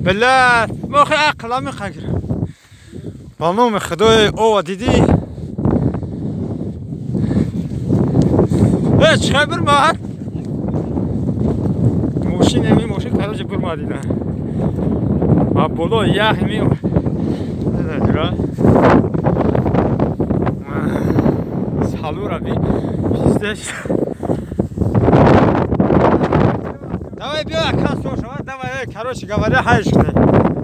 بلد ما خیلی عقلا میخوام با نام خدای او دیدی چه خبر ماهر موشین کاراج بر ما دیدن با بلو یخ میومد سالو را بی давай бег, как слушай, давай, короче говоря, хайшкны.